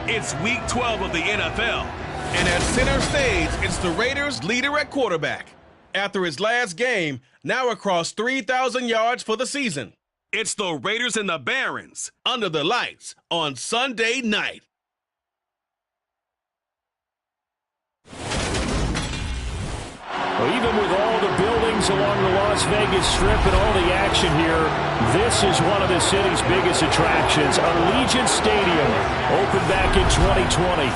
It's Week 12 of the NFL, and at center stage, it's the Raiders' leader at quarterback. After his last game, now across 3,000 yards for the season. It's the Raiders and the Barons, under the lights, on Sunday night. Well, even with all the buildings along the Las Vegas Strip and all the action here, this is one of the city's biggest attractions. Allegiant Stadium, opened back in 2020.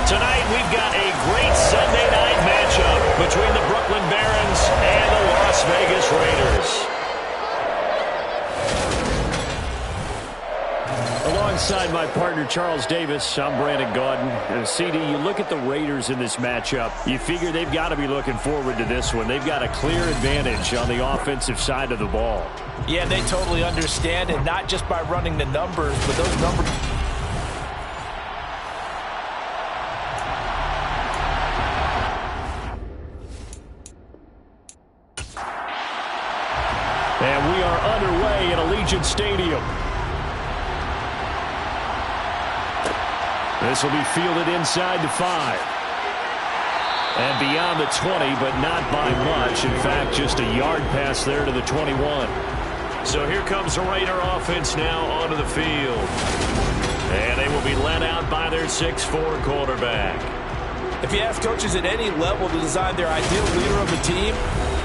Tonight, we've got a great Sunday night matchup between the Brooklyn Barons and the Las Vegas Raiders. Alongside my partner, Charles Davis, I'm Brandon Gaudin. CD, you look at the Raiders in this matchup, you figure they've got to be looking forward to this one. They've got a clear advantage on the offensive side of the ball. Yeah, they totally understand it, not just by running the numbers, but those numbers. And we are underway at Allegiant Stadium. This will be fielded inside the 5. And beyond the 20, but not by much. In fact, just a yard pass there to the 21. So here comes the Raider offense now onto the field. And they will be led out by their 6'4" quarterback. If you ask coaches at any level to design their ideal leader of a team,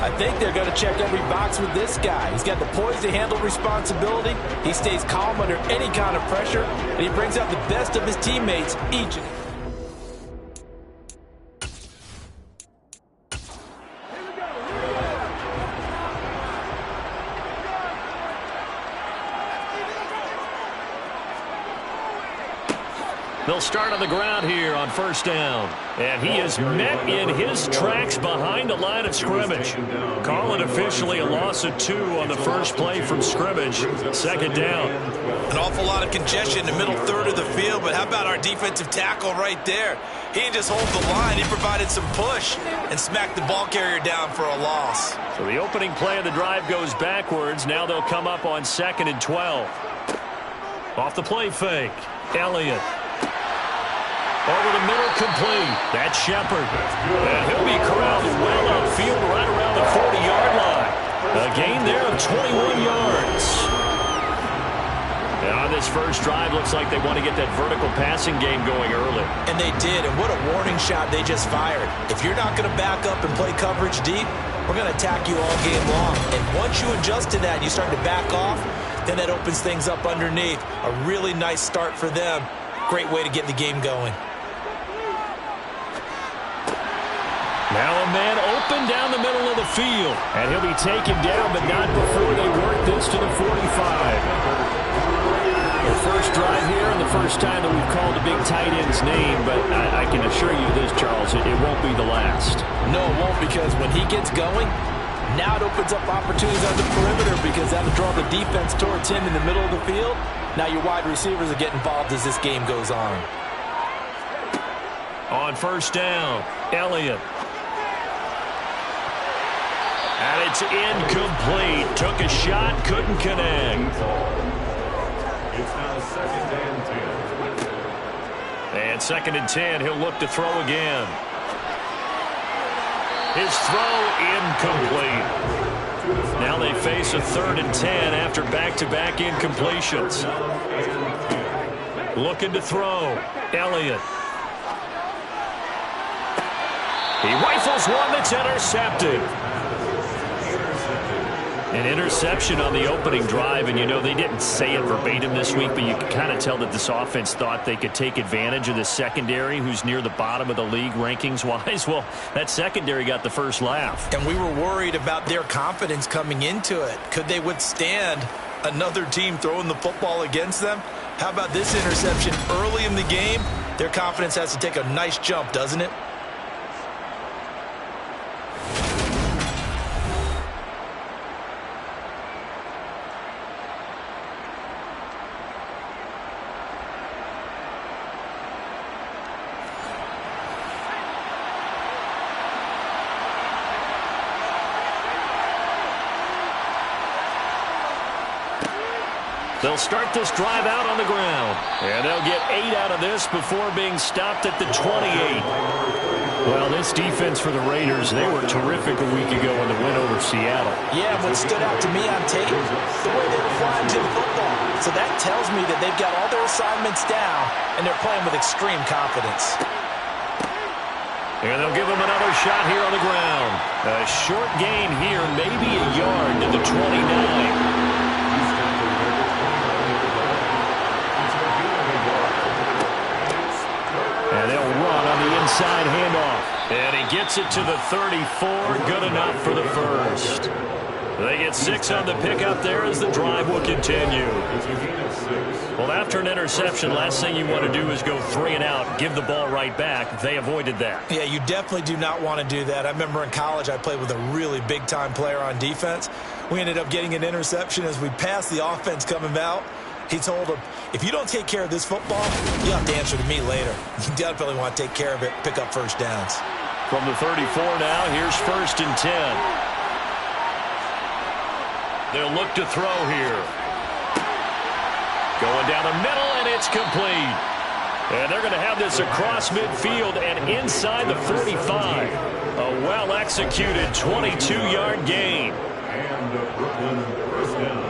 I think they're going to check every box with this guy. He's got the poise to handle responsibility. He stays calm under any kind of pressure, and he brings out the best of his teammates each. They'll start on the ground here on first down. And he is met in his tracks behind the line of scrimmage. Call it officially a loss of 2 on the first play from scrimmage. Second down. An awful lot of congestion in the middle third of the field, but how about our defensive tackle right there? He didn't just hold the line. He provided some push and smacked the ball carrier down for a loss. So the opening play of the drive goes backwards. Now they'll come up on 2nd and 12. Off the play fake. Elliott. Over the middle, complete. That's Shepard. And he'll be corralled well upfield right around the 40-yard line. A gain there of 21 yards. And on this first drive, looks like they want to get that vertical passing game going early. And they did, and what a warning shot they just fired. If you're not going to back up and play coverage deep, we're going to attack you all game long. And once you adjust to that and you start to back off, then that opens things up underneath. A really nice start for them. Great way to get the game going. Now a man open down the middle of the field. And he'll be taken down, but not before they work this to the 45. The first drive here and the first time that we've called a big tight end's name, but I can assure you this, Charles, it won't be the last. No, it won't, because when he gets going, now it opens up opportunities on the perimeter because that'll draw the defense towards him in the middle of the field. Now your wide receivers will get involved as this game goes on. On first down, Elliott. And it's incomplete. Took a shot, couldn't connect. It's now 2nd and 10. And 2nd and 10, he'll look to throw again. His throw incomplete. Now they face a 3rd and 10 after back-to-back incompletions. Looking to throw. Elliott. He rifles one that's intercepted. An interception on the opening drive, and you know they didn't say it verbatim this week, but you can kind of tell that this offense thought they could take advantage of the secondary, who's near the bottom of the league rankings-wise. Well, that secondary got the first laugh. And we were worried about their confidence coming into it. Could they withstand another team throwing the football against them? How about this interception early in the game? Their confidence has to take a nice jump, doesn't it? They'll start this drive out on the ground. And they'll get 8 out of this before being stopped at the 28. Well, this defense for the Raiders, they were terrific a week ago in the win over Seattle. Yeah, what stood out to me on tape, the way they were flying to the football. So that tells me that they've got all their assignments down, and they're playing with extreme confidence. And they'll give him another shot here on the ground. A short gain here, maybe a yard to the 29. And they'll run on the inside handoff. And he gets it to the 34. Good enough for the first. They get 6 on the pickup there as the drive will continue. Well, after an interception, last thing you want to do is go 3 and out, give the ball right back. They avoided that. Yeah, you definitely do not want to do that. I remember in college I played with a really big-time player on defense. We ended up getting an interception as we passed the offense coming out. He told him, if you don't take care of this football, you'll have to answer to me later. You definitely want to take care of it, pick up first downs. From the 34 now, here's 1st and 10. They'll look to throw here. Going down the middle, and it's complete. And they're going to have this across midfield and inside the 45. A well-executed 22-yard gain. And Brooklyn first down.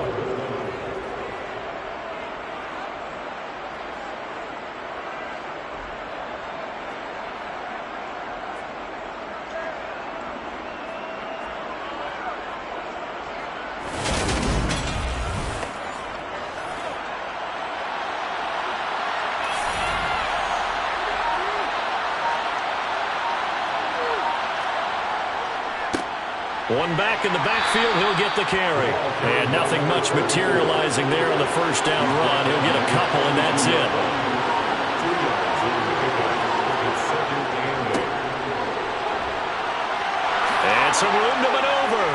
One back in the backfield, he'll get the carry. And nothing much materializing there on the first down run. He'll get a couple, and that's it. And some room to maneuver.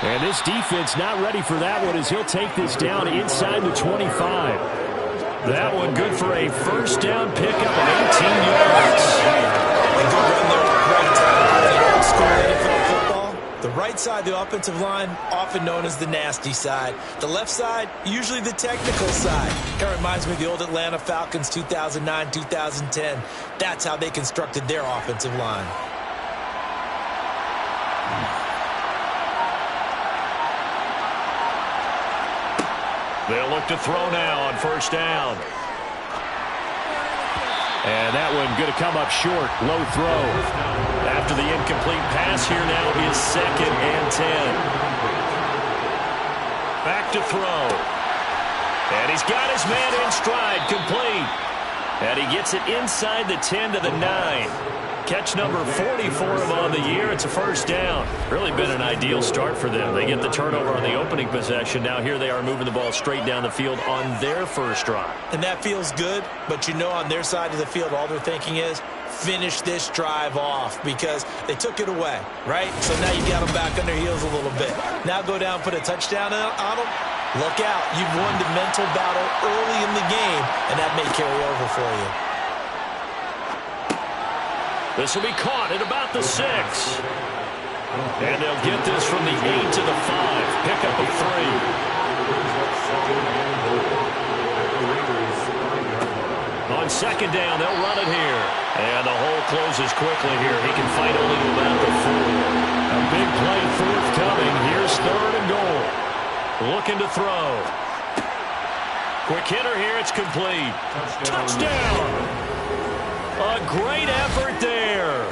And this defense not ready for that one as he'll take this down inside the 25. That one good for a first down pickup of 18 yards. The right side, the offensive line, often known as the nasty side. The left side, usually the technical side. Kind of reminds me of the old Atlanta Falcons 2009, 2010. That's how they constructed their offensive line. They'll look to throw now on first down. And that one going to come up short. Low throw. After the incomplete pass, here now is 2nd and 10. Back to throw. And he's got his man in stride. Complete. And he gets it inside the 10 to the 9. Catch number 44 of on the year. It's a first down. Really been an ideal start for them. They get the turnover on the opening possession. Now here they are moving the ball straight down the field on their first drive. And that feels good, but you know on their side of the field all they're thinking is finish this drive off because they took it away, right? So now you got them back on their heels a little bit. Now go down, put a touchdown on them. Look out. You've won the mental battle early in the game, and that may carry over for you. This will be caught at about the 6. And they'll get this from the 8 to the 5. Pickup of 3. On second down, they'll run it here. And the hole closes quickly here. He can fight only to about the 4. A big play forthcoming. Here's 3rd and goal. Looking to throw. Quick hitter here. It's complete. Touchdown. A great effort there.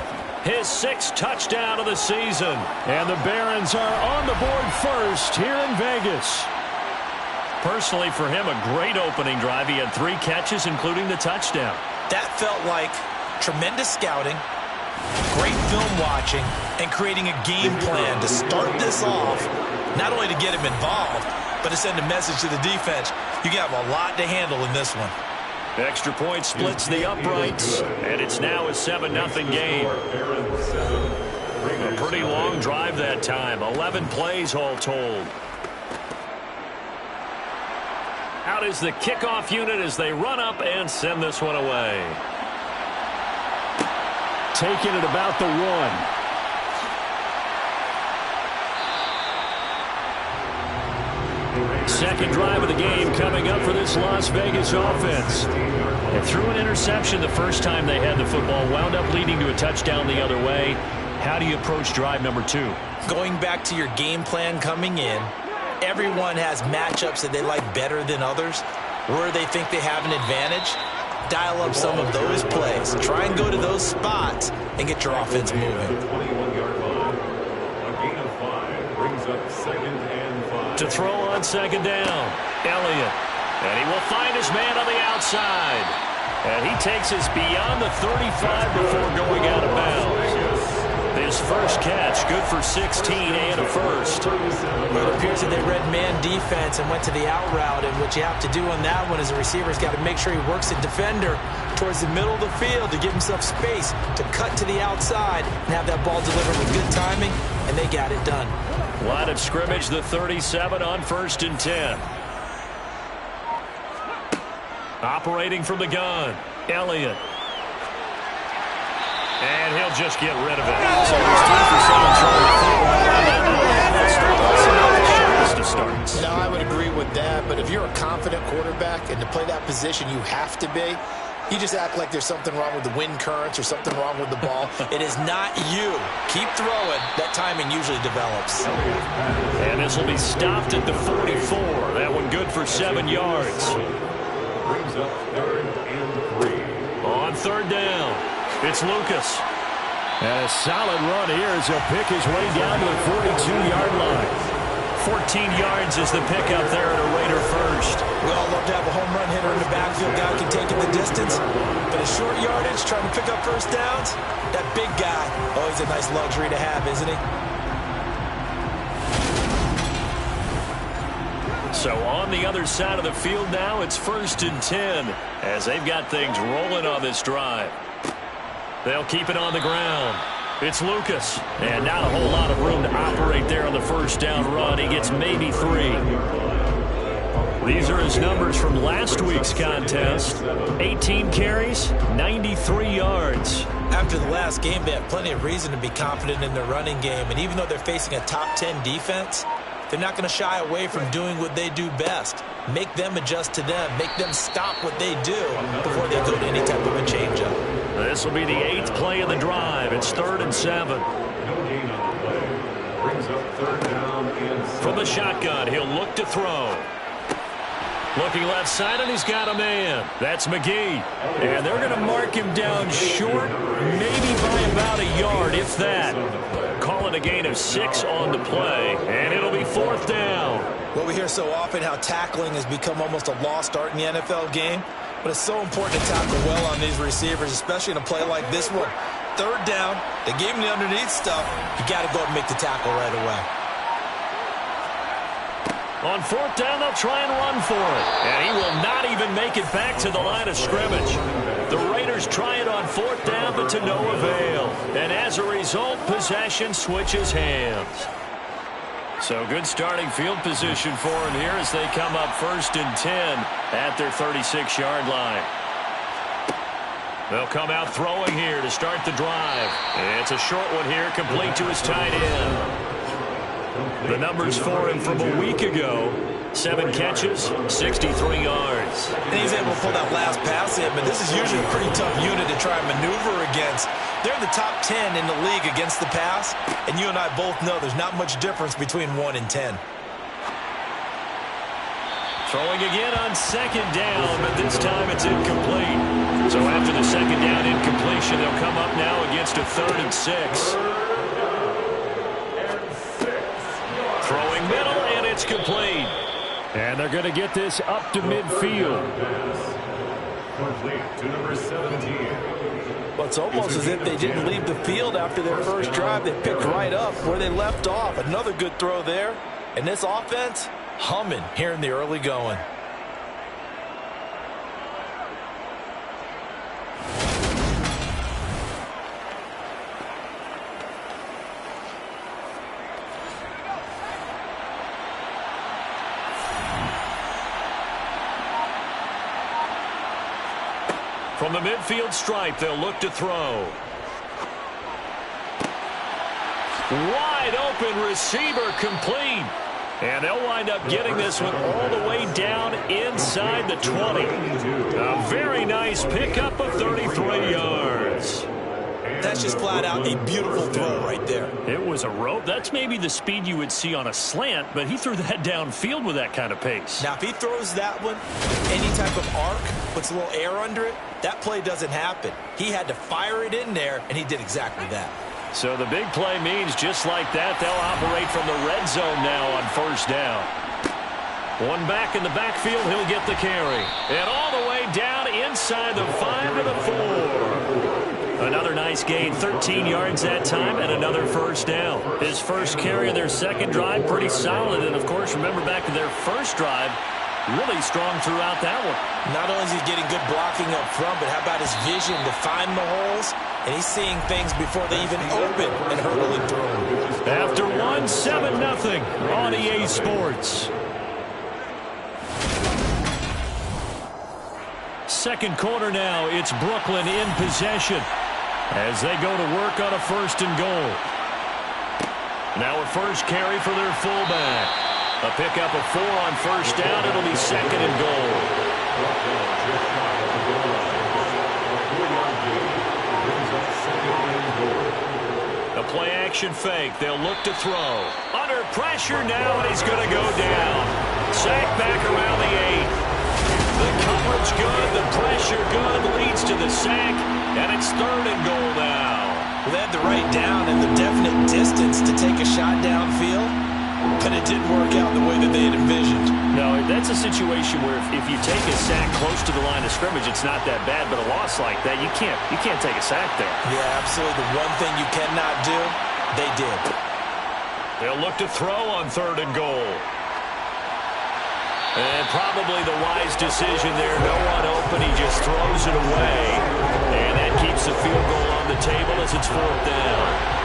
His 6th touchdown of the season. And the Barons are on the board first here in Vegas. Personally, for him, a great opening drive. He had 3 catches, including the touchdown. That felt like tremendous scouting, great film watching, and creating a game plan to start this off, not only to get him involved, but to send a message to the defense. You have a lot to handle in this one. Extra point splits the uprights, and it's now a 7-0 game. A pretty long drive that time, 11 plays all told. Out is the kickoff unit as they run up and send this one away. Taking it about the 1. Second drive of the game coming up for this Las Vegas offense. They threw an interception the first time they had the football, wound up leading to a touchdown the other way. How do you approach drive number 2? Going back to your game plan coming in, everyone has matchups that they like better than others, where they think they have an advantage. Dial up some of those plays. Try and go to those spots and get your offense moving. 21-yard line. A gain of 5 brings up 2nd and 5. To throw on second down, Elliott. And he will find his man on the outside. And he takes us beyond the 35 before going out of bounds. His first catch, good for 16 and a first. Well, it appears that they read man defense and went to the out route, and what you have to do on that one is the receiver's got to make sure he works the defender towards the middle of the field to give himself space to cut to the outside and have that ball delivered with good timing, and they got it done. Line of scrimmage, the 37 on 1st and 10. Operating from the gun, Elliott. And he'll just get rid of it. So he's 3 for 7 to start. No, I would agree with that, but if you're a confident quarterback and to play that position you have to be, you just act like there's something wrong with the wind currents or something wrong with the ball. It is not you. Keep throwing. That timing usually develops. And this will be stopped at the 44. That one good for 7 yards. Brings up 3rd and 3. On 3rd down, it's Lucas. And a solid run here as he'll pick his way down to the 42-yard line. 14 yards is the pickup there at a Raider first. We all love to have a home run hitter in the backfield. Guy can take it the distance. But a short yardage, trying to pick up first downs, that big guy, always a nice luxury to have, isn't he? So on the other side of the field now, it's 1st and 10 as they've got things rolling on this drive. They'll keep it on the ground. It's Lucas. And not a whole lot of room to operate there on the first down run. He gets maybe 3. These are his numbers from last week's contest. 18 carries, 93 yards. After the last game, they have plenty of reason to be confident in their running game. And even though they're facing a top 10 defense, they're not going to shy away from doing what they do best. Make them adjust to them. Make them stop what they do before they go to any type of a change-up. This will be the 8th play of the drive. It's 3rd and 7. No gain on the play. Brings up 3rd down and 7. From the shotgun, he'll look to throw. Looking left side, and he's got a man. That's McGee. And they're going to mark him down short, maybe by about a yard, if that. Call it a gain of 6 on the play, and it'll be 4th down. Well, we hear so often how tackling has become almost a lost art in the NFL game, but it's so important to tackle well on these receivers, especially in a play like this one. 3rd down, they gave him the underneath stuff. You got to go and make the tackle right away. On 4th down, they'll try and run for it. And he will not even make it back to the line of scrimmage. The Raiders try it on 4th down, but to no avail. And as a result, possession switches hands. So good starting field position for him here as they come up 1st and 10 at their 36-yard line. They'll come out throwing here to start the drive. It's a short one here, complete to his tight end. The numbers for him from a week ago, 7 catches, 63 yards. And he's able to pull that last pass in, but this is usually a pretty tough unit to try and maneuver against. They're in the top 10 in the league against the pass, and you and I both know there's not much difference between 1 and 10. Throwing again on 2nd down, but this time it's incomplete. So after the 2nd down incompletion, they'll come up now against a 3rd and 6. Throwing middle, and it's complete. And they're going to get this up to midfield. Complete to number 17. Well, it's almost as if they didn't leave the field after their first drive. They picked right up where they left off. Another good throw there. And this offense, humming here in the early going. From the midfield stripe, they'll look to throw. Wide open receiver complete. And they'll wind up getting this one all the way down inside the 20. A very nice pickup of 33 yards. That's just flat out a beautiful throw right there. It was a rope. That's maybe the speed you would see on a slant, but he threw that downfield with that kind of pace. Now, if he throws that one, any type of arc, puts a little air under it, that play doesn't happen. He had to fire it in there, and he did exactly that. So the big play means just like that, they'll operate from the red zone now on first down. One back in the backfield, he'll get the carry. And all the way down inside the 5 to the 4. Another nice gain, 13 yards that time, and another first down. His first carry of their second drive, pretty solid. And, of course, remember back to their first drive, really strong throughout that one. Not only is he getting good blocking up front, but how about his vision to find the holes? And he's seeing things before they even open and hurdling through them. After 1, 7-0 on EA Sports. Second quarter now, it's Brooklyn in possession as they go to work on a first and goal. Now a first carry for their fullback. A pickup of 4 on first down. It'll be second and goal. A play-action fake. They'll look to throw. Under pressure now, and he's going to go down. Sack back around the 8. The coverage good, the pressure good, leads to the sack, and it's third and goal now. Well, they had the right down and the definite distance to take a shot downfield, but it didn't work out the way that they had envisioned. No, that's a situation where if you take a sack close to the line of scrimmage, it's not that bad, but a loss like that, you can't take a sack there. Yeah, absolutely. The one thing you cannot do, they did. They'll look to throw on third and goal. And probably the wise decision there. No one open. He just throws it away. And that keeps the field goal on the table as it's fourth down.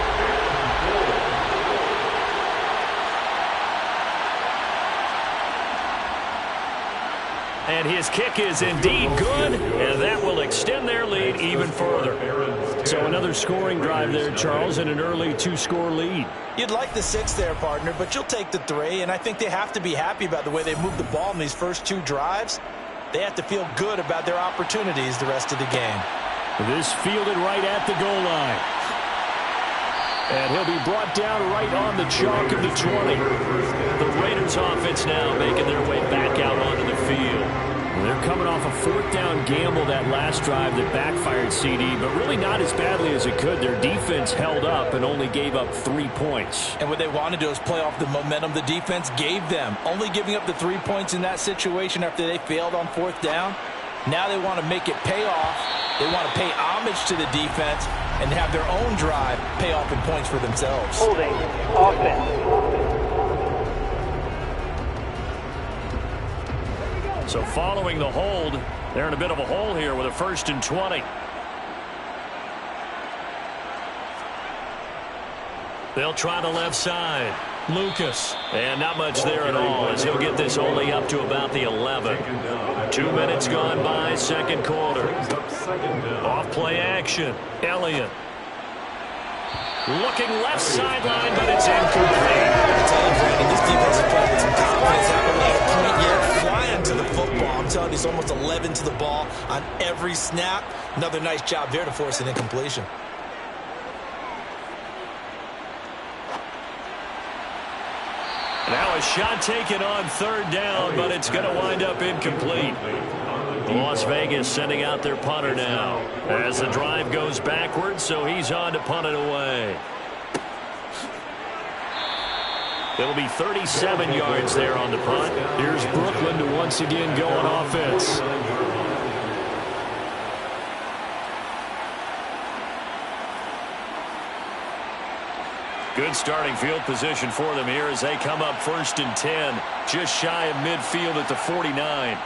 And his kick is indeed good, and that will extend their lead even further. So another scoring drive there, Charles, and an early 2-score lead. You'd like the 6 there, partner, but you'll take the 3, and I think they have to be happy about the way they moved the ball in these first 2 drives. They have to feel good about their opportunities the rest of the game. This fielded right at the goal line. And he'll be brought down right on the chalk of the 20. The Raiders offense now making their way back out onto the field. They're coming off a 4th down gamble that last drive that backfired, CD, but really not as badly as it could. Their defense held up and only gave up 3 points. And what they wanted to do is play off the momentum the defense gave them. Only giving up the 3 points in that situation after they failed on 4th down. Now they want to make it pay off. They want to pay homage to the defense and have their own drive pay off in points for themselves. Holding offense. So following the hold, they're in a bit of a hole here with a 1st and 20. They'll try the left side. Lucas. And not much there at all as he'll get this only up to about the 11. 2 minutes gone by, second quarter. Off play action. Elliott. Looking left sideline, but it's incomplete. I tell you, Brandon, this defense is playing with some confidence. Haven't made a point yet. Flying to the football. I'm telling you, it's almost 11 to the ball on every snap. Another nice job there to force an incompletion. Now a shot taken on 3rd down, but it's going to wind up incomplete. Las Vegas sending out their punter now as the drive goes backwards, so he's on to punt it away. It'll be 37 yards there on the punt. Here's Brooklyn to once again go on offense. Good starting field position for them here as they come up 1st and 10, just shy of midfield at the 49.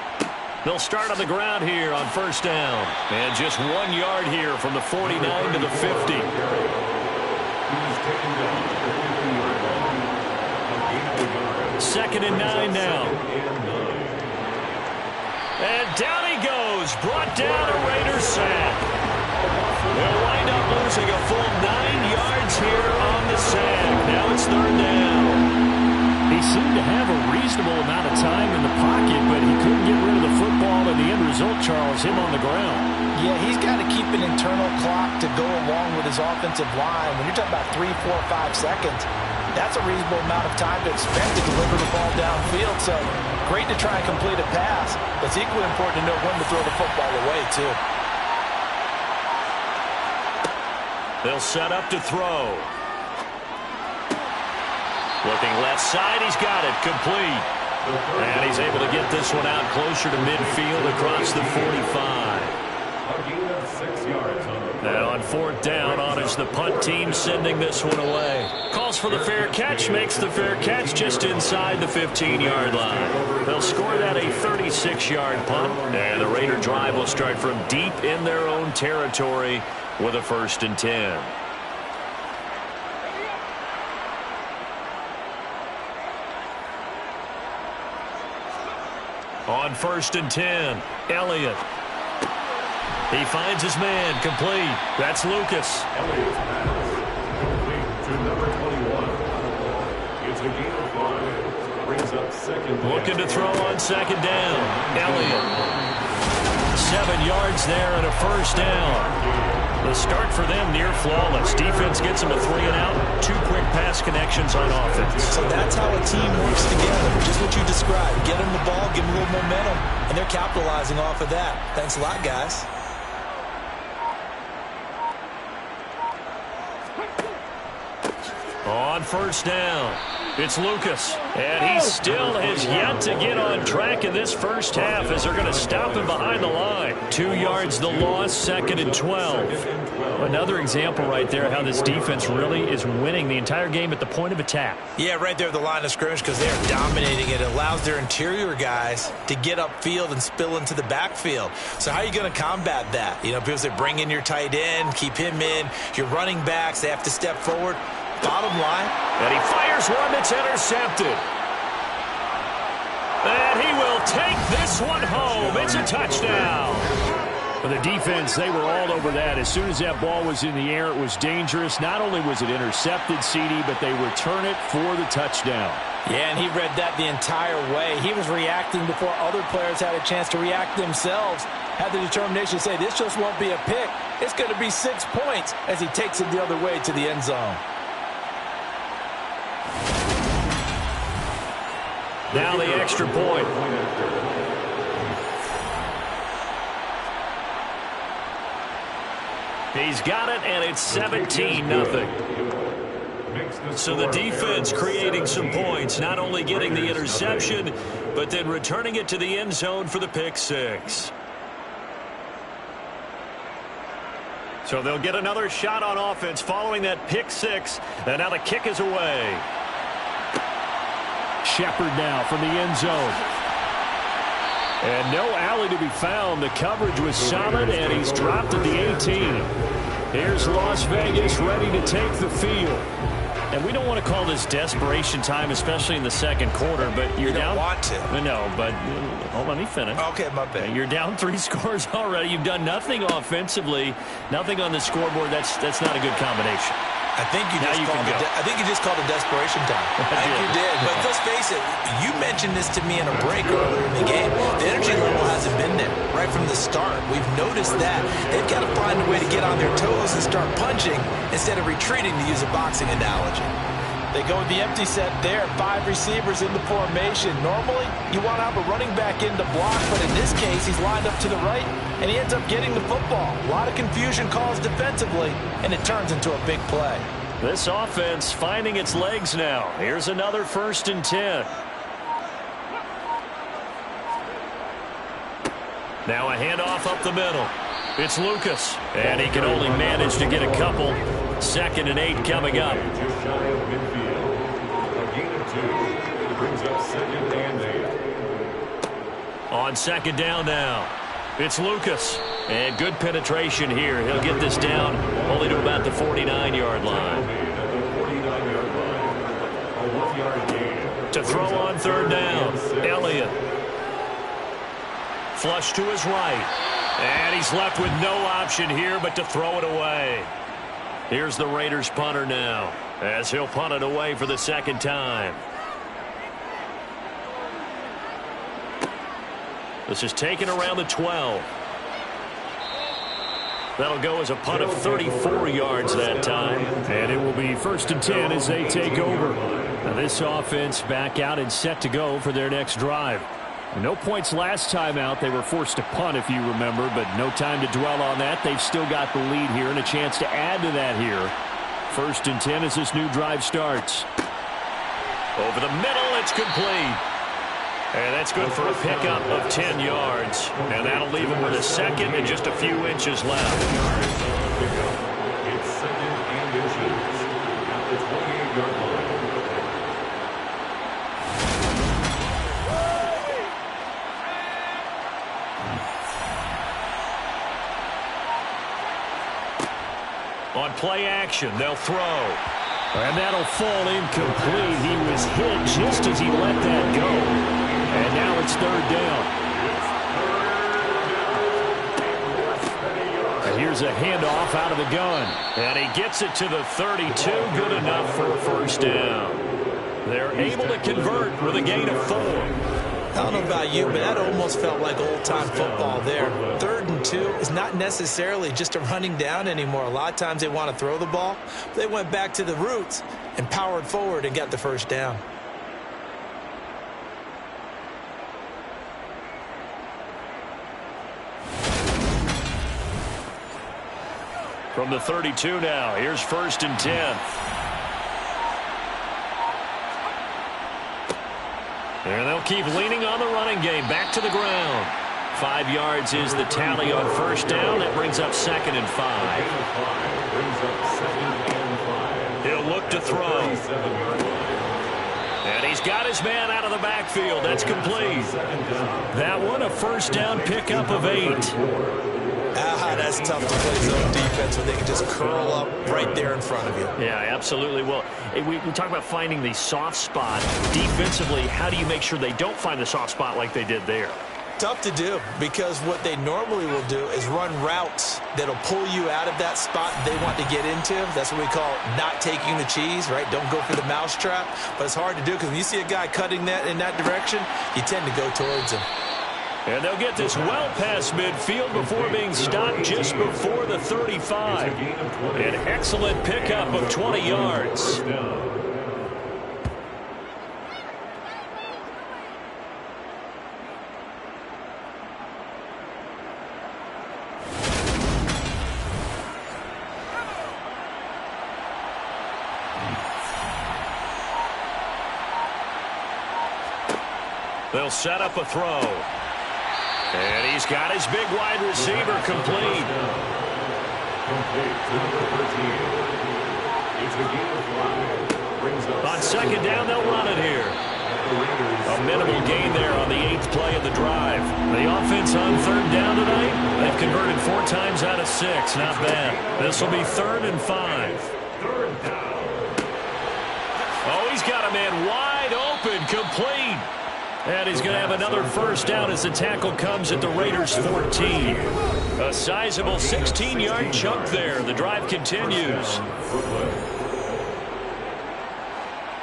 They'll start on the ground here on 1st down. And just 1 yard here from the 49 to the 50. Second and 9 now. And down he goes. Brought down a Raiders sack. They'll wind up losing a full 9 yards here on the sack. Now it's 3rd down. He he seemed to have a reasonable amount of time in the pocket, but he couldn't get rid of the football, and the end result, Charles, him on the ground. Yeah, he's got to keep an internal clock to go along with his offensive line. When you're talking about 3, 4, 5 seconds, that's a reasonable amount of time to expect to deliver the ball downfield. So great to try and complete a pass, but it's equally important to know when to throw the football away, too. They'll set up to throw. Looking left side, he's got it, complete. And he's able to get this one out closer to midfield across the 45. And on 4th down, on is the punt team sending this one away. Calls for the fair catch, makes the fair catch just inside the 15-yard line. They'll score that a 36-yard punt, and the Raider drive will start from deep in their own territory with a 1st and 10. On 1st and 10, Elliott. He finds his man, complete. That's Lucas. Elliott's pass, complete to number 21. It's a gain of 5. Brings up 2nd down. Looking to throw on 2nd down. Elliott. 7 yards there and a 1st down. The start for them near flawless. Defense gets them a 3-and-out. 2 quick pass connections on offense. So that's how a team works together. Just what you described. Get them the ball, give them a little momentum, and they're capitalizing off of that. Thanks a lot, guys. On 1st down, it's Lucas. And he still has yet to get on track in this first half as they're going to stop him behind the line. 2 yards the loss, 2nd and 12. Another example right there how this defense really is winning the entire game at the point of attack. Yeah, right there at the line of scrimmage because they're dominating it. It allows their interior guys to get upfield and spill into the backfield. So how are you going to combat that? You know, people say bring in your tight end, keep him in. Your running backs, they have to step forward. Bottom line. And he fires one that's intercepted. And he will take this one home. It's a touchdown. For the defense, they were all over that. As soon as that ball was in the air, it was dangerous. Not only was it intercepted, CD, but they return it for the touchdown. Yeah, and he read that the entire way. He was reacting before other players had a chance to react themselves. Had the determination to say, this just won't be a pick. It's going to be 6 points as he takes it the other way to the end zone. Now the extra point. He's got it, and it's 17-0. So the defense creating some points, not only getting the interception, but then returning it to the end zone for the pick 6. So they'll get another shot on offense following that pick 6, and now the kick is away. Shepard now from the end zone. And no alley to be found. The coverage was solid, and he's dropped at the 18. Here's Las Vegas ready to take the field. And we don't want to call this desperation time, especially in the second quarter, but you're down. You don't want to. No, but let me finish. Okay, my bad. You're down 3 scores already. You've done nothing offensively, nothing on the scoreboard. That's not a good combination. I think you just called it desperation time. I think you did. But let's face it, you mentioned this to me in a break earlier in the game. The energy level hasn't been there right from the start. We've noticed that. They've got to find a way to get on their toes and start punching instead of retreating, to use a boxing analogy. They go with the empty set there. 5 receivers in the formation. Normally, you want to have a running back in to block, but in this case, he's lined up to the right, and he ends up getting the football. A lot of confusion caused defensively, and it turns into a big play. This offense finding its legs now. Here's another 1st and 10. Now a handoff up the middle. It's Lucas, and he can only manage to get a couple. 2nd and 8 coming up. Just shy of midfield. A gain of 2. Brings up 2nd and 8. On 2nd down now, it's Lucas. And good penetration here. He'll get this down only to about the 49-yard line. To throw on 3rd down, Elliott. Flush to his right. And he's left with no option here but to throw it away. Here's the Raiders punter now, as he'll punt it away for the 2nd time. This is taken around the 12. That'll go as a punt of 34 yards that time. And it will be 1st and 10 as they take over. Now this offense back out and set to go for their next drive. No points last time out. They were forced to punt, if you remember, but no time to dwell on that. They've still got the lead here and a chance to add to that here. 1st and 10 as this new drive starts. Over the middle, it's complete. And that's good for a pickup of 10 yards. And that'll leave him with a second and just a few inches left. It's 2nd and inches at the 28-yard line. On play action, they'll throw. And that'll fall incomplete. He was hit just as he let that go. And now it's 3rd down. And here's a handoff out of the gun. And he gets it to the 32. Good enough for a 1st down. They're able to convert with a gain of 4. I don't know about you, but that almost felt like old-time football there. 3rd and 2 is not necessarily just a running down anymore. A lot of times they want to throw the ball. They went back to the roots and powered forward and got the 1st down. From the 32 now, here's 1st and 10. And they'll keep leaning on the running game. Back to the ground. 5 yards is the tally on 1st down. That brings up 2nd and 5. He'll look to throw. And he's got his man out of the backfield. That's complete. That one, a 1st down pickup of 8. That's tough to play zone defense when they can just curl up right there in front of you. Yeah, absolutely. Well, we talk about finding the soft spot. Defensively, how do you make sure they don't find the soft spot like they did there? Tough to do, because what they normally will do is run routes that'll pull you out of that spot they want to get into. That's what we call not taking the cheese, right? Don't go for the mousetrap. But it's hard to do because when you see a guy cutting that in that direction, you tend to go towards him. And they'll get this well past midfield before being stopped just before the 35. An excellent pickup of 20 yards. They'll set up a throw. And he's got his big wide receiver complete. On 2nd down, they'll run it here. A minimal gain there on the 8th play of the drive. The offense on 3rd down tonight, they've converted 4 times out of 6. Not bad. This will be 3rd and 5. Oh, he's got a man wide open, complete. And he's going to have another 1st down as the tackle comes at the Raiders' 14. A sizable 16-yard chunk there. The drive continues.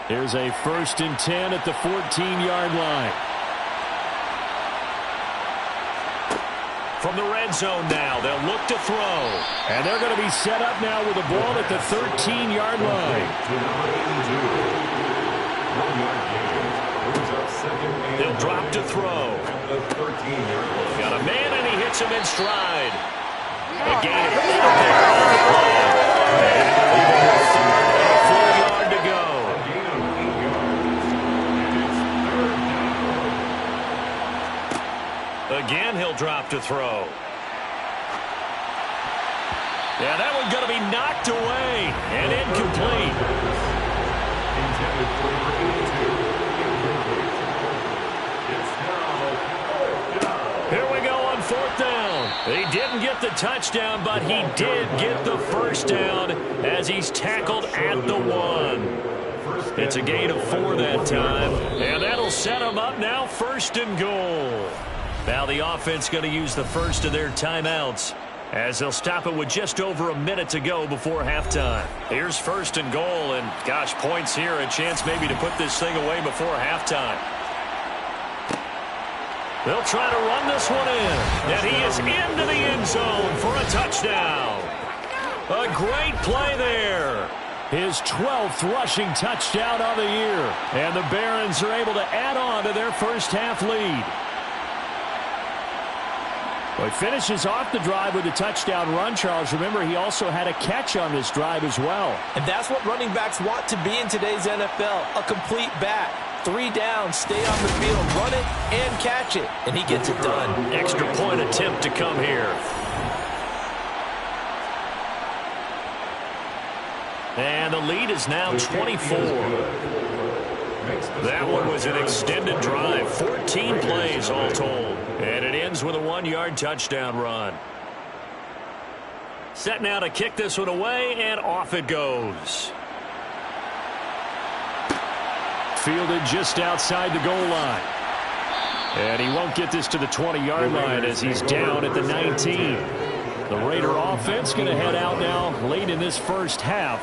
Here's a 1st and 10 at the 14-yard line. From the red zone now, they'll look to throw. And they're going to be set up now with the ball at the 13-yard line. They'll drop to throw. Got a man, and he hits him in stride. A gain of 4 there on the play. And 4 yards to go. Again, he'll drop to throw. Yeah, that one's going to be knocked away and incomplete. Intended for number 82. Here we go on 4th down. He didn't get the touchdown, but he did get the 1st down as he's tackled at the 1. It's a gain of 4 that time, and that'll set him up now 1st and goal. Now the offense going to use the first of their timeouts as they'll stop it with just over a minute to go before halftime. Here's 1st and goal, and gosh, points here, a chance maybe to put this thing away before halftime. They'll try to run this one in. And he is into the end zone for a touchdown. A great play there. His 12th rushing touchdown of the year. And the Barons are able to add on to their first half lead. Well, he finishes off the drive with a touchdown run, Charles. Remember, he also had a catch on this drive as well. And that's what running backs want to be in today's NFL, a complete back. 3 down, stay on the field, run it, and catch it. And he gets it done. Extra point attempt to come here. And the lead is now 24. That one was an extended drive. 14 plays all told. And it ends with a 1-yard touchdown run. Set now to kick this one away, and off it goes. Fielded just outside the goal line. And he won't get this to the 20-yard line as he's down at the 19. The Raider offense going to head out now late in this first half.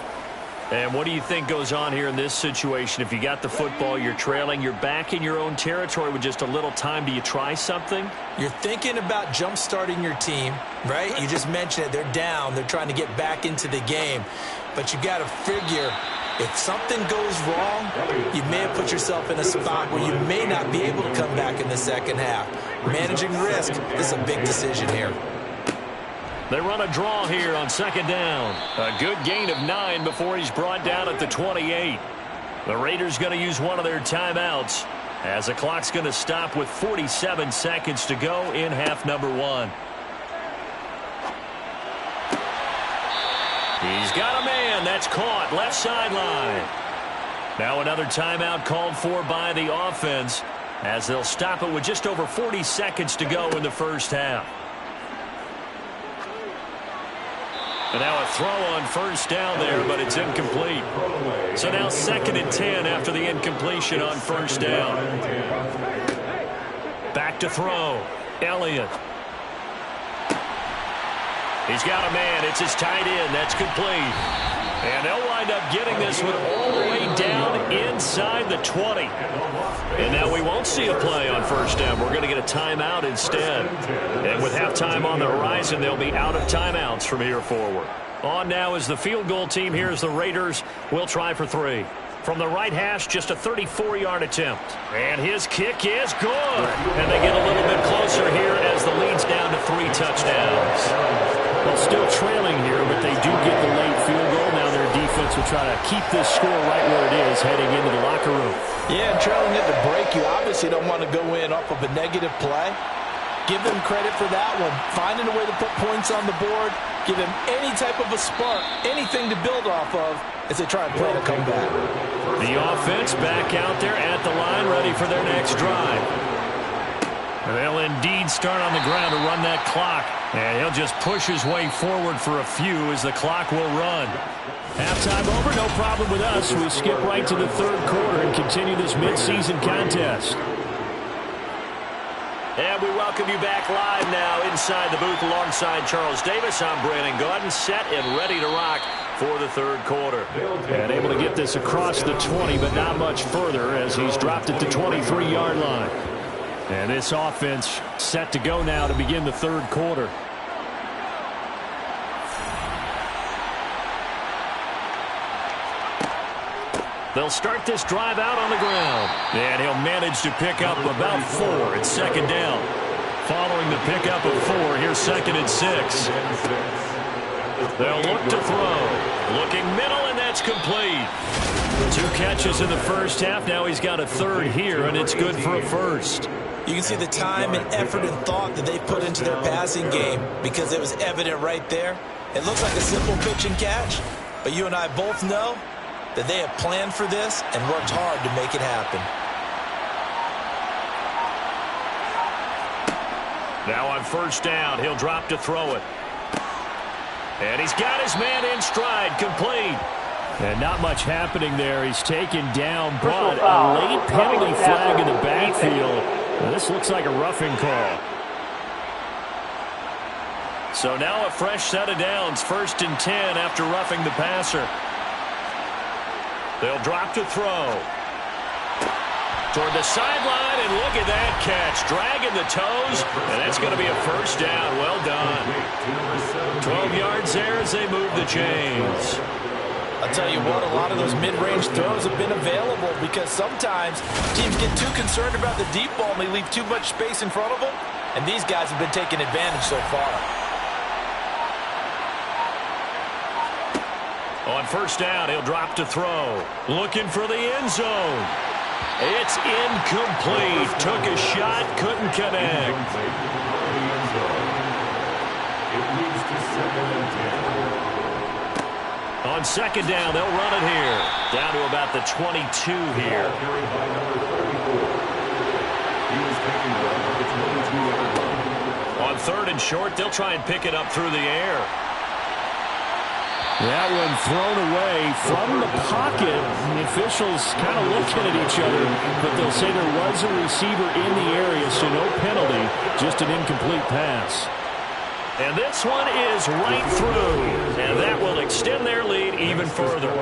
And what do you think goes on here in this situation? If you got the football, you're trailing, you're back in your own territory with just a little time. Do you try something? You're thinking about jump-starting your team, right? You just mentioned it. They're down. They're trying to get back into the game. But you got to figure, if something goes wrong, you may have put yourself in a spot where you may not be able to come back in the second half. Managing risk is a big decision here. They run a draw here on second down. A good gain of 9 before he's brought down at the 28. The Raiders going to use one of their timeouts as the clock's going to stop with 47 seconds to go in half number 1. He's got a man. That's caught. Left sideline. Now another timeout called for by the offense as they'll stop it with just over 40 seconds to go in the first half. And now a throw on first down there, but it's incomplete. So now 2nd and 10 after the incompletion on first down. Back to throw. Elliott. He's got a man. It's his tight end. That's complete. And they'll wind up getting this one all the way down inside the 20. And now we won't see a play on first down. We're going to get a timeout instead. And with halftime on the horizon, they'll be out of timeouts from here forward. On now is the field goal team. Here's the Raiders. We'll try for 3. From the right hash, just a 34-yard attempt. And his kick is good. And they get a little bit closer here as the lead's down to 3 touchdowns. Well, still trailing here, but they do get the late field goal. Now their defense will try to keep this score right where it is heading into the locker room. Yeah, and trailing at the break, you obviously don't want to go in off of a negative play. Give them credit for that one. Finding a way to put points on the board. Give them any type of a spark, anything to build off of as they try and play to come back. The offense back out there at the line, ready for their next drive. They'll indeed start on the ground to run that clock. And he'll just push his way forward for a few as the clock will run. Halftime over, no problem with us. We skip right to the third quarter and continue this midseason contest. And we welcome you back live now inside the booth alongside Charles Davis. I'm Brandon Gaudin, set and ready to rock for the third quarter. And able to get this across the 20, but not much further as he's dropped at the 23-yard line. And this offense set to go now to begin the third quarter. They'll start this drive out on the ground. And he'll manage to pick up about 4 at second down. Following the pickup of 4, here's 2nd and 6. They'll look to throw. Looking middle, and that's complete. 2 catches in the first half. Now he's got a third here, and it's good for a first. You can see the time and effort and thought that they put into their passing game because it was evident right there. It looks like a simple pitch and catch, but you and I both know that they have planned for this and worked hard to make it happen. Now on first down, he'll drop to throw it. And he's got his man in stride, complete. And not much happening there. He's taken down, but a late penalty flag in the backfield. Now, this looks like a roughing call. So now a fresh set of downs, 1st and 10 after roughing the passer. They'll drop to throw. Toward the sideline, and look at that. that catch, dragging the toes, and that's going to be a first down. Well done. 12 yards there as they move the chains. I'll tell you what, a lot of those mid-range throws have been available because sometimes teams get too concerned about the deep ball and they leave too much space in front of them, and these guys have been taking advantage so far. On first down, he'll drop to throw. Looking for the end zone. It's incomplete. Took a shot, couldn't connect. It leads to 2nd and 10. On second down, they'll run it here. Down to about the 22 here. Carried by number 34. He was taking the 22-yard line. On third and short, they'll try and pick it up through the air. That one thrown away from the pocket. The officials kind of looking at each other, but they'll say there was a receiver in the area, so no penalty, just an incomplete pass. And this one is right through, and that will extend their lead even further.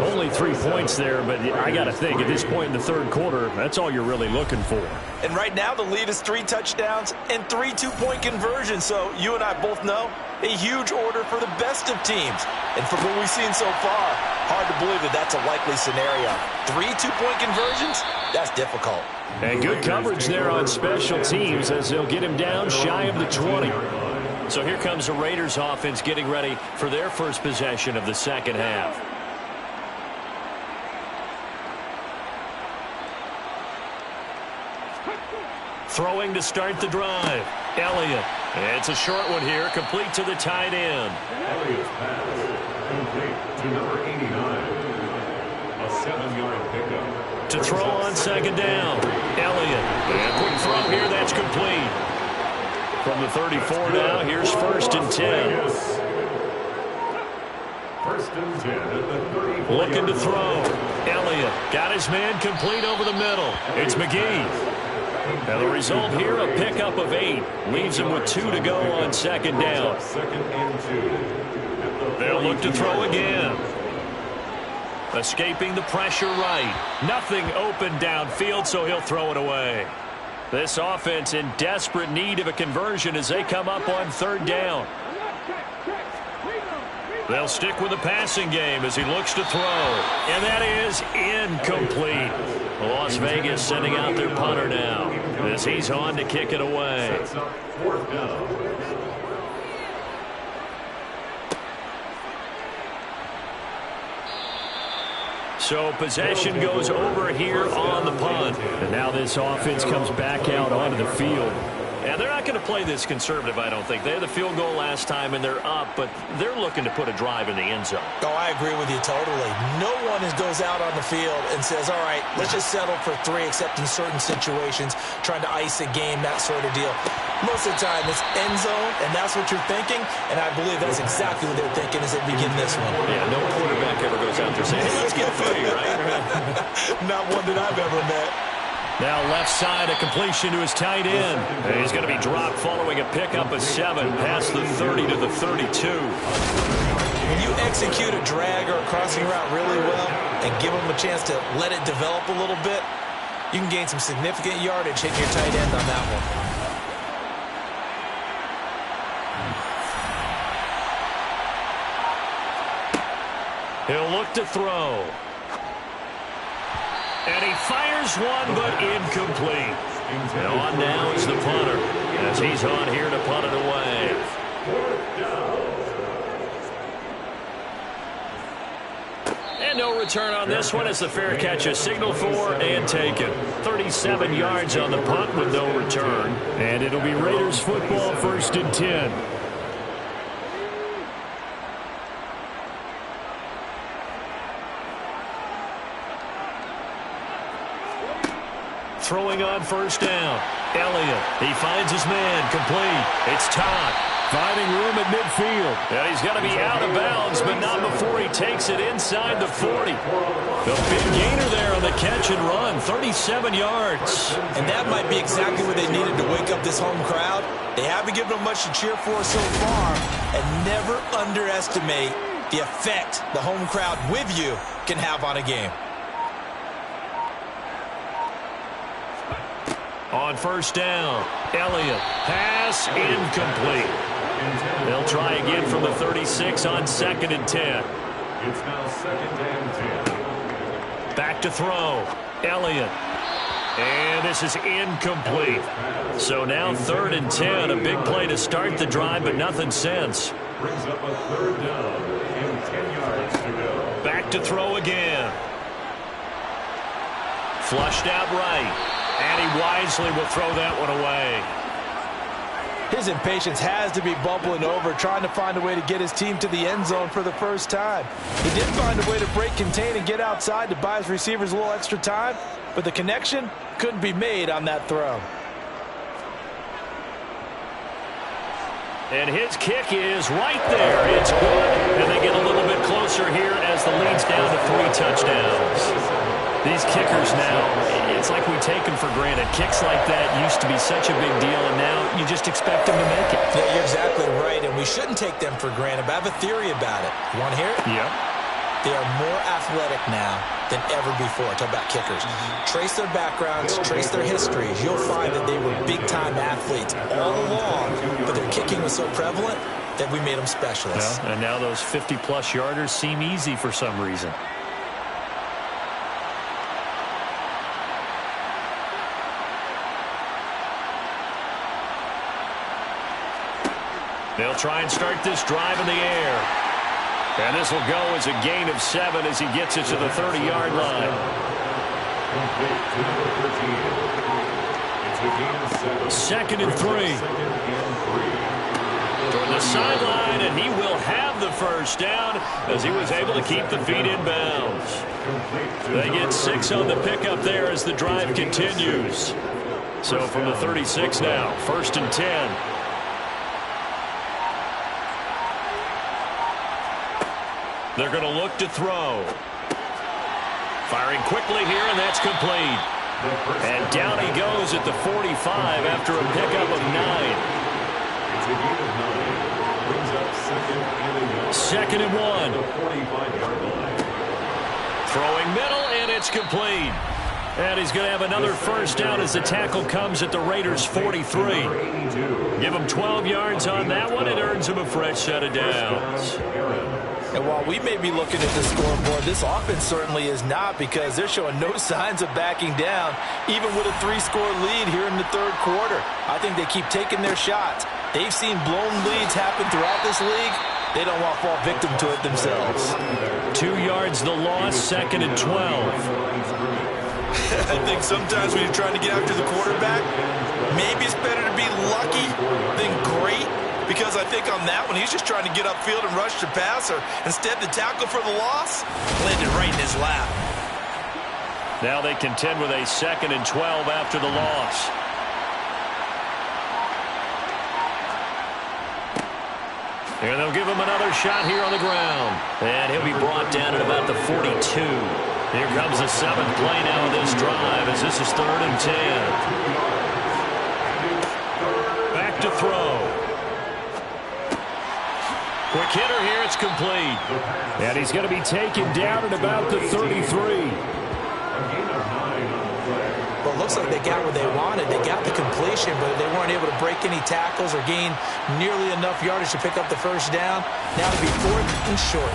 Only 3 points there, but I got to think at this point in the third quarter, that's all you're really looking for. And right now the lead is 3 touchdowns and 3 two-point conversions, so you and I both know a huge order for the best of teams. And from what we've seen so far, hard to believe that that's a likely scenario. 3 two-point conversions? That's difficult. And good coverage there on special teams as they'll get him down shy of the 20. So here comes the Raiders offense getting ready for their first possession of the second half. Throwing to start the drive. Elliott. It's a short one here, complete to the tight end. Elliott's pass complete to number 89. A 7-yard pickup. To throw on second down. Elliott. And quick throw here, that's complete. From the 34 now, here's 1st and 10. 1st and 10 at the 34. Looking to throw. Elliott got his man complete over the middle. It's McGee. And the result here, a pickup of 8. Leaves him with 2 to go on second down. 2nd and 2. They'll look to throw again. Escaping the pressure right. Nothing open downfield, so he'll throw it away. This offense in desperate need of a conversion as they come up on third down. They'll stick with the passing game as he looks to throw. And that is incomplete. Las Vegas sending out their punter now as he's on to kick it away. Sets up 4th down. So possession goes over here on the punt. And now this offense comes back out onto the field. And they're not going to play this conservative, I don't think. They had the field goal last time, and they're up, but they're looking to put a drive in the end zone. Oh, I agree with you totally. No one goes out on the field and says, all right, let's just settle for 3, except in certain situations, trying to ice a game, that sort of deal. Most of the time, it's end zone, and that's what you're thinking, and I believe that's exactly what they're thinking as they begin this one. Yeah, no quarterback ever goes out there saying, hey, let's get 3, right? Not one that I've ever met. Now left side, a completion to his tight end. And he's going to be dropped following a pickup of 7 past the 30 to the 32. When you execute a drag or a crossing route really well and give them a chance to let it develop a little bit, you can gain some significant yardage hitting your tight end on that one. He'll look to throw. And he fires one, but incomplete. And on now is the punter, as he's on here to punt it away. And no return on this one as the fair catch is signaled for and taken. 37 yards on the punt with no return. And it'll be Raiders football, 1st and 10. Throwing on first down. Elliott, he finds his man, complete. It's Todd. Finding room at midfield. And he's going to be out of bounds, but not before he takes it inside the 40. The big gainer there on the catch and run, 37 yards. And that might be exactly what they needed to wake up this home crowd. They haven't given them much to cheer for so far, and never underestimate the effect the home crowd with you can have on a game. On On first down, Elliott. Pass incomplete. They'll try again from the 36 on 2nd and 10. It's now 2nd and 10. Back to throw. Elliott. And this is incomplete. So now 3rd and 10. A big play to start the drive, but nothing since. Brings up a 3rd down and 10 yards to go. Back to throw again. Flushed out right. And he wisely will throw that one away. His impatience has to be bubbling over, trying to find a way to get his team to the end zone for the first time. He did find a way to break, contain, and get outside to buy his receivers a little extra time, but the connection couldn't be made on that throw. And his kick is right there. It's good, and they get a little bit closer here as the lead's down to 3 touchdowns. These kickers now, it's like we take them for granted. Kicks like that used to be such a big deal, and now you just expect them to make it. Yeah, you're exactly right, and we shouldn't take them for granted, but I have a theory about it. You want to hear it? Yeah. They are more athletic now than ever before. Talk about kickers. Trace their backgrounds, trace their histories. You'll find that they were big-time athletes all along, but their kicking was so prevalent that we made them specialists. Yeah, and now those 50-plus yarders seem easy for some reason. They'll try and start this drive in the air. And this will go as a gain of 7 as he gets it to the 30-yard line. Complete to number 13. It's a gain of 7. 2nd and 3. Toward the sideline, and he will have the first down as he was able to keep the feet in bounds. They get 6 on the pickup there as the drive continues. So from the 36 now, 1st and 10. They're going to look to throw. Firing quickly here, and that's complete. And down he goes at the 45 after a pickup of 9. It's a gain of 9. Brings up 2nd and 1. 2nd and 1. The 45-yard line. Throwing middle, and it's complete. And he's going to have another first down as the tackle comes at the Raiders' 43. Give him 12 yards on that one. It earns him a fresh set of downs. And while we may be looking at the scoreboard, this offense certainly is not, because they're showing no signs of backing down, even with a 3-score lead here in the 3rd quarter. I think they keep taking their shots. They've seen blown leads happen throughout this league. They don't want to fall victim to it themselves. 2 yards the loss, 2nd and 12. I think sometimes when you're trying to get after the quarterback, maybe it's better to be lucky than great. Because I think on that one, he's just trying to get upfield and rush the passer. Instead, the tackle for the loss landed right in his lap. Now they contend with a 2nd and 12 after the loss. And they'll give him another shot here on the ground. And he'll be brought down at about the 42. Here comes the 7th play now of this drive as this is 3rd and 10. Back to throw. Quick hitter here, it's complete. And he's going to be taken down at about the 33. Well, it looks like they got what they wanted. They got the completion, but they weren't able to break any tackles or gain nearly enough yardage to pick up the first down. Now to be 4th and short.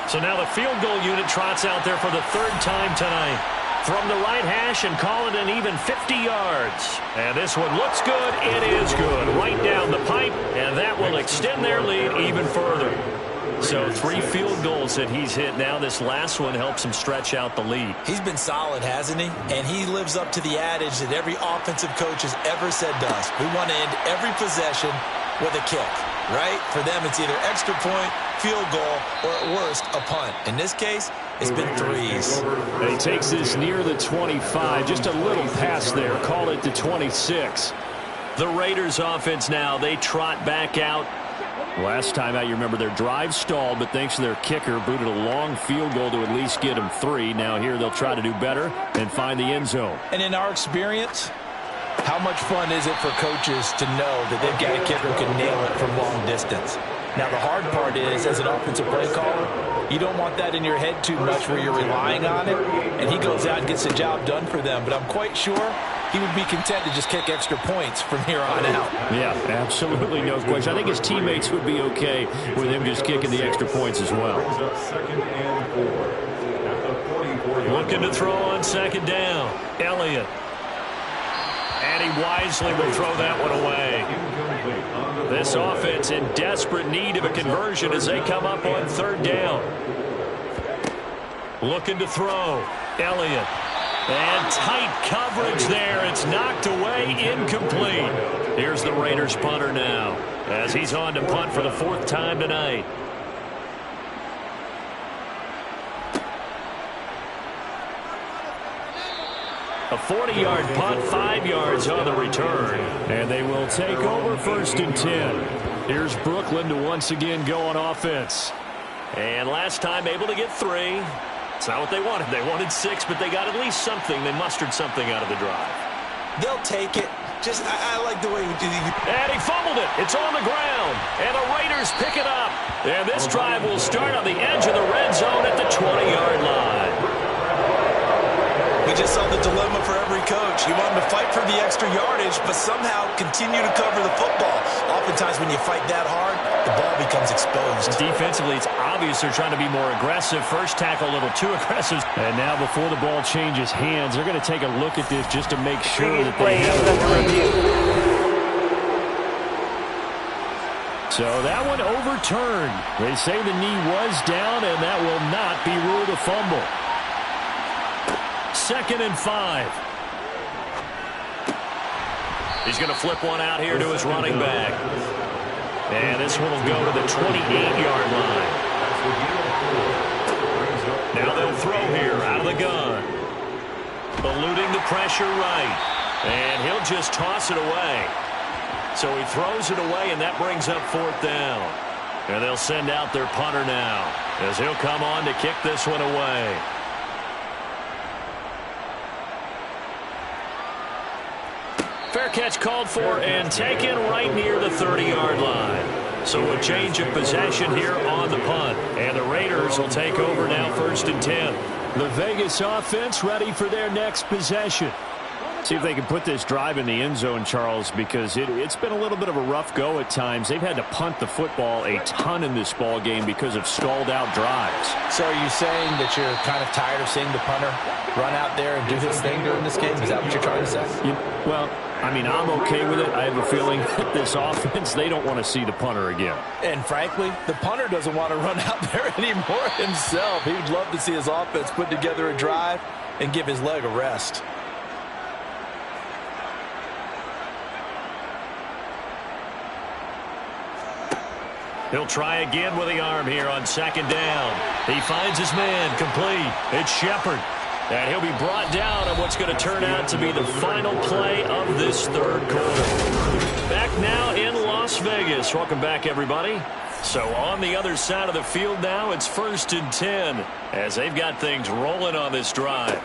So now the field goal unit trots out there for the 3rd time tonight. From the right hash and call it an even 50 yards. And this one looks good. It is good. Right down the pipe. And that will extend their lead even further. So 3 field goals that he's hit now. This last one helps him stretch out the lead. He's been solid, hasn't he? And he lives up to the adage that every offensive coach has ever said to us. We want to end every possession with a kick, right? For them, it's either extra point, field goal, or at worst, a punt. In this case, it's been 3s. And he takes this near the 25. Just a little pass there. Call it the 26. The Raiders offense now, they trot back out. Last time out, you remember their drive stalled, but thanks to their kicker, booted a long field goal to at least get them 3. Now here they'll try to do better and find the end zone. And in our experience, How much fun is it for coaches to know that they've got a kicker who can nail it from long distance? Now, the hard part is, as an offensive play caller, you don't want that in your head too much where you're relying on it, and he goes out and gets the job done for them. But I'm quite sure he would be content to just kick extra points from here on out. Yeah, absolutely no question. I think his teammates would be okay with him just kicking the extra points as well. Looking to throw on second down. Elliott. And he wisely will throw that one away. This offense in desperate need of a conversion as they come up on third down. Looking to throw. Elliott. And tight coverage there. It's knocked away, incomplete. Here's the Raiders punter now as he's on to punt for the fourth time tonight. A 40-yard punt, 5 yards on the return. And they will take over first and 10. Here's Brooklyn to once again go on offense. And last time able to get 3. It's not what they wanted. They wanted 6, but they got at least something. They mustered something out of the drive. They'll take it. Just, I like the way we do it. And he fumbled it. It's on the ground. And the Raiders pick it up. And this drive will start on the edge of the red zone at the 20-yard line. We just saw the dilemma for every coach. You want them to fight for the extra yardage, but somehow continue to cover the football. Oftentimes when you fight that hard, the ball becomes exposed. Defensively, it's obvious they're trying to be more aggressive. First tackle a little too aggressive. And now before the ball changes hands, they're going to take a look at this just to make sure that they have it. So that one overturned. They say the knee was down, and that will not be ruled a fumble. 2nd and 5. He's going to flip one out here to his running back. And this one will go to the 28-yard line. Now they'll throw here out of the gun. Eluding the pressure right. And he'll just toss it away. So he throws it away, and that brings up 4th down. And they'll send out their punter now as he'll come on to kick this one away. Fair catch called for and taken right near the 30-yard line. So a change of possession here on the punt. And the Raiders will take over now 1st and 10. The Vegas offense ready for their next possession. See if they can put this drive in the end zone, Charles, because it's been a little bit of a rough go at times. They've had to punt the football a ton in this ball game because of stalled out drives. So are you saying that you're kind of tired of seeing the punter run out there and do his thing during this game? Is that what you're trying to say? Well, I mean, I'm okay with it. I have a feeling that this offense, they don't want to see the punter again. And frankly, the punter doesn't want to run out there anymore himself. He would love to see his offense put together a drive and give his leg a rest. He'll try again with the arm here on 2nd down. He finds his man complete. It's Shepard. And he'll be brought down on what's going to turn out to be the final play of this 3rd quarter. Back now in Las Vegas. Welcome back, everybody. So on the other side of the field now, it's 1st and 10 as they've got things rolling on this drive.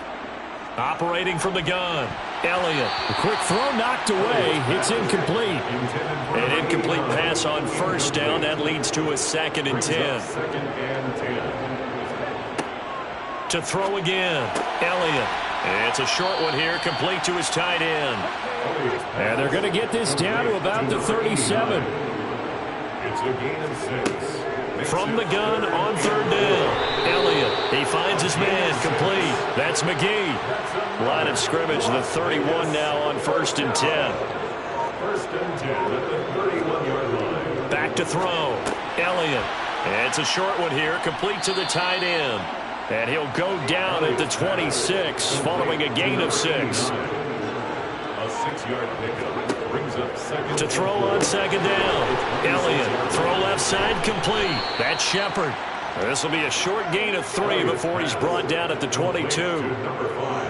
Operating from the gun, Elliott. A quick throw knocked away. It's incomplete. An incomplete pass on 1st down. That leads to a 2nd and 10. To throw again, Elliott. It's a short one here, complete to his tight end. And they're going to get this down to about the 37. It's a gain of 6. From the gun on 3rd down, Elliott. He finds his man complete. That's McGee. Line of scrimmage, the 31 now on 1st and 10. 1st and 10 at the 31-yard line. Back to throw, Elliott. It's a short one here, complete to the tight end. And he'll go down at the 26 following a gain of 6. A 6-yard pickup brings up 2nd. To throw on 2nd down, Elliott. Throw left side complete. That's Shepard. This will be a short gain of 3 before he's brought down at the 22. Number 5.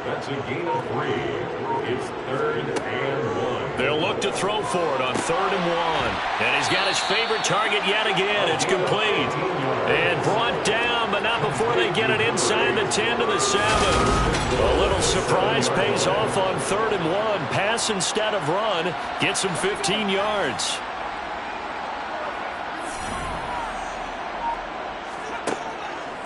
That's a gain of 3. It's 3rd and 1. They'll look to throw for it on 3rd and 1. And he's got his favorite target yet again. It's complete. And brought down, but not before they get it inside the 10 to the 7. A little surprise pays off on 3rd and 1. Pass instead of run. Gets him 15 yards.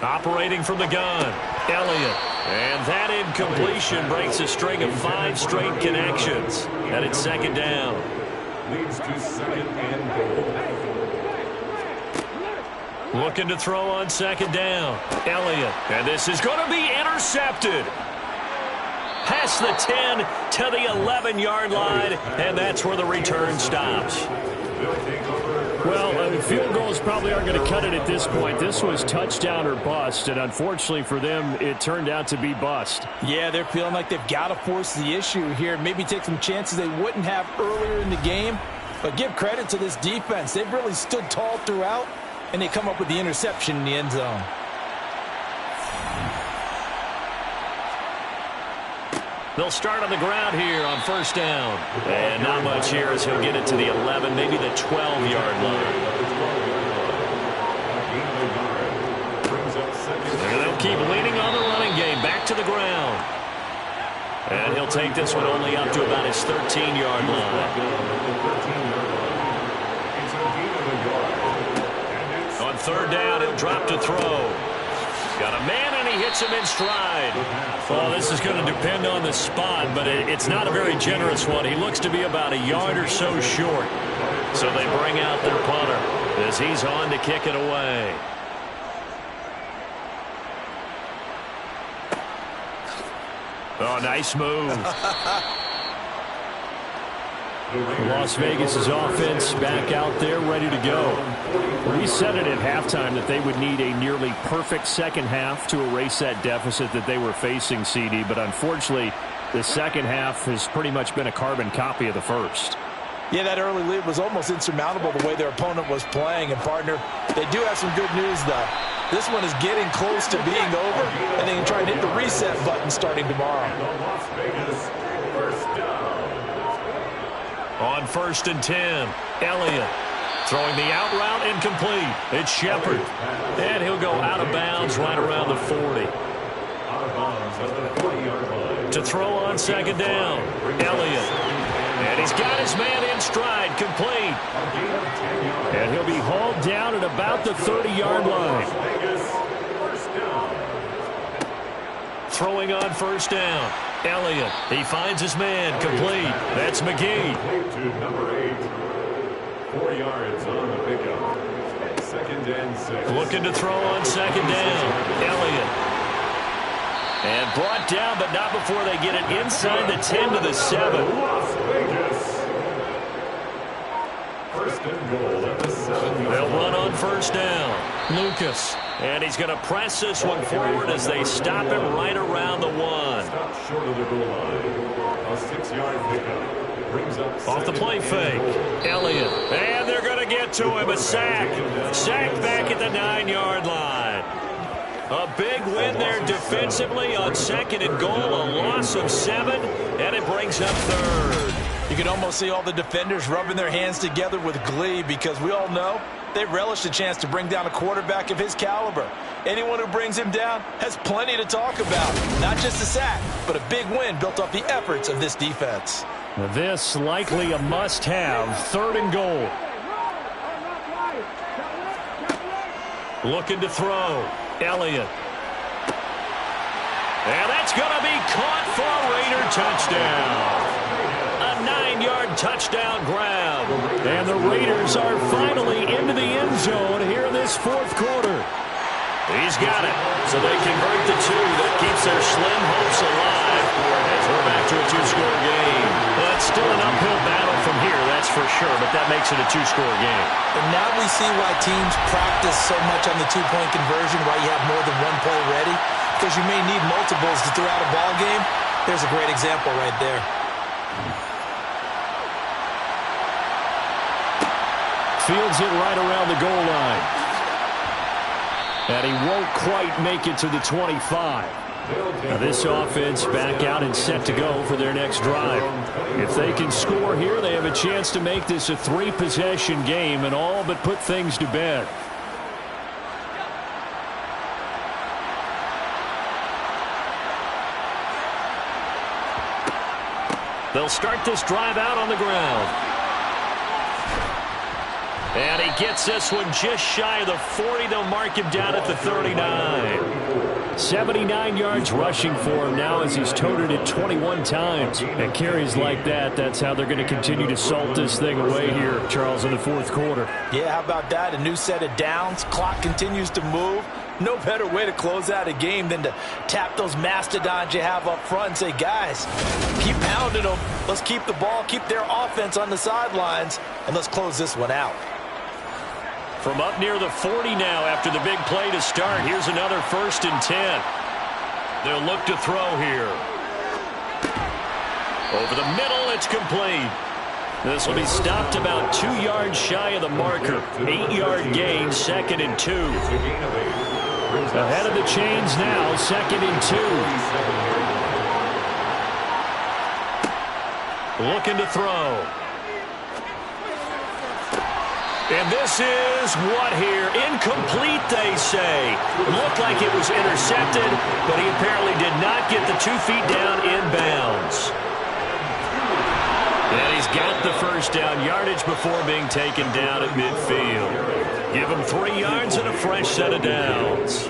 Operating from the gun, Elliott. And that incompletion breaks a string of 5 straight connections. And it's 2nd down. Leads to 2nd and goal. Looking to throw on 2nd down. Elliott. And this is going to be intercepted. Past the 10 to the 11-yard line. And that's where the return stops. Well, field goals probably aren't going to cut it at this point. This was touchdown or bust, and unfortunately for them, it turned out to be bust. Yeah, they're feeling like they've got to force the issue here. Maybe take some chances they wouldn't have earlier in the game. But give credit to this defense. They've really stood tall throughout, and they come up with the interception in the end zone. They'll start on the ground here on 1st down. And not much here as he'll get it to the 11, maybe the 12-yard line. And they'll keep leaning on the running game. Back to the ground. And he'll take this one only up to about his 13-yard line. On 3rd down, he'll drop to throw. Got a man, and he hits him in stride. Well, this is going to depend on the spot, but it's not a very generous one. He looks to be about a yard or so short. So they bring out their punter as he's on to kick it away. Oh, nice move. Las Vegas' offense back out there ready to go. We said it at halftime that they would need a nearly perfect second half to erase that deficit that they were facing, CD, but unfortunately the second half has pretty much been a carbon copy of the first. Yeah, that early lead was almost insurmountable the way their opponent was playing. And, partner, they do have some good news, though. This one is getting close to being over, and they can try and hit the reset button starting tomorrow. Las Vegas, 1st down. On 1st and 10, Elliott throwing the out route incomplete. It's Shepard. And he'll go out of bounds right around the 40. Out of bounds at the 40-yard line. To throw on 2nd down, Elliott. And he's got his man in stride, complete. And he'll be hauled down at about the 30-yard line. Throwing on 1st down, Elliott. He finds his man, complete. That's McGee. To number 8. 4 yards on the pickup. 2nd and 6. Looking to throw on 2nd down, Elliott. And brought down, but not before they get it inside the 10 to the 7. Las Vegas. 1st and goal at the 7. They'll run on 1st down. Lucas. And he's going to press this one forward as they stop him right around the 1. Stop short of the goal line. A 6-yard pickup. Brings up Off the play fake. Elliott. And they're going to get to him. A sack. Sack back at the 9-yard line. A big win there defensively on 2nd and goal. A loss of 7. And it brings up 3rd. You can almost see all the defenders rubbing their hands together with glee because we all know they relish the chance to bring down a quarterback of his caliber. Anyone who brings him down has plenty to talk about. Not just a sack, but a big win built off the efforts of this defense. This likely a must-have. 3rd and goal. Looking to throw. Elliott. And that's going to be caught for a Raider touchdown. A 9-yard touchdown grab. And the Raiders are finally into the end zone here in this 4th quarter. He's got it. So they convert the 2. That keeps their slim hopes alive. As we're back to a 2-score game. Well, it's still an uphill battle from here, that's for sure, but that makes it a 2-score game. And now we see why teams practice so much on the 2-point conversion, why you have more than one play ready, because you may need multiples to throw out a ball game. There's a great example right there. Fields it right around the goal line. And he won't quite make it to the 25. Now this offense back out and set to go for their next drive. If they can score here, they have a chance to make this a 3-possession game and all but put things to bed. They'll start this drive out on the ground. And he gets this one just shy of the 40. They'll mark him down at the 39. 79 yards rushing for him now as he's toted it 21 times. And carries like that, that's how they're going to continue to salt this thing away here, Charles, in the fourth quarter. Yeah, how about that? A new set of downs. Clock continues to move. No better way to close out a game than to tap those mastodons you have up front and say, guys, keep pounding them. Let's keep the ball, keep their offense on the sidelines, and let's close this one out. From up near the 40 now after the big play to start. Here's another 1st and 10. They'll look to throw here. Over the middle, it's complete. This will be stopped about 2 yards shy of the marker. 8-yard gain, 2nd and 2. Ahead of the chains now, 2nd and 2. Looking to throw. And this is what here? Incomplete, they say. Looked like it was intercepted, but he apparently did not get the 2 feet down inbounds. And he's got the first down yardage before being taken down at midfield. Give him 3 yards and a fresh set of downs.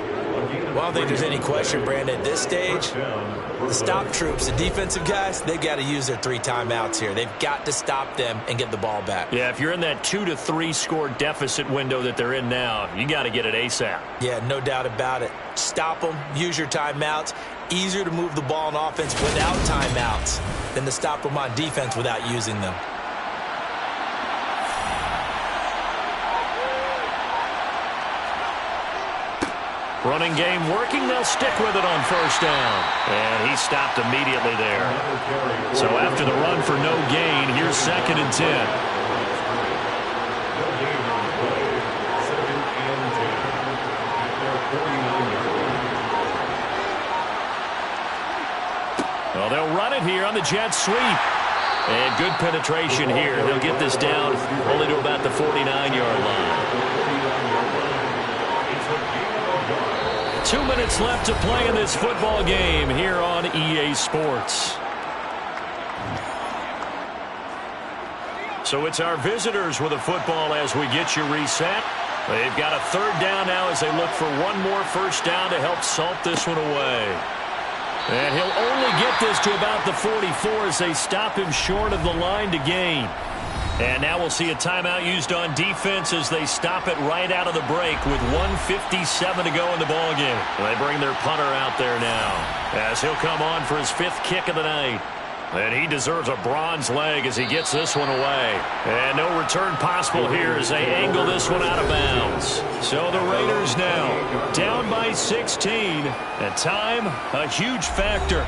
Well, I don't think there's any question, Brandon, at this stage, the stop troops, the defensive guys, they've got to use their 3 timeouts here. They've got to stop them and get the ball back. Yeah, if you're in that 2 to 3 score deficit window that they're in now, you got to get it ASAP. Yeah, no doubt about it. Stop them, use your timeouts. Easier to move the ball on offense without timeouts than to stop them on defense without using them. Running game working. They'll stick with it on 1st down. And he stopped immediately there. So after the run for no gain, here's 2nd and 10. Well, they'll run it here on the jet sweep. And good penetration here. They'll get this down only to about the 49-yard line. 2 minutes left to play in this football game here on EA Sports. So it's our visitors with a football as we get you reset. They've got a 3rd down now as they look for one more 1st down to help salt this one away. And he'll only get this to about the 44 as they stop him short of the line to gain. And now we'll see a timeout used on defense as they stop it right out of the break with 1:57 to go in the ballgame. They bring their punter out there now as he'll come on for his 5th kick of the night. And he deserves a bronze leg as he gets this one away. And no return possible here as they angle this one out of bounds. So the Raiders now down by 16. And time, a huge factor.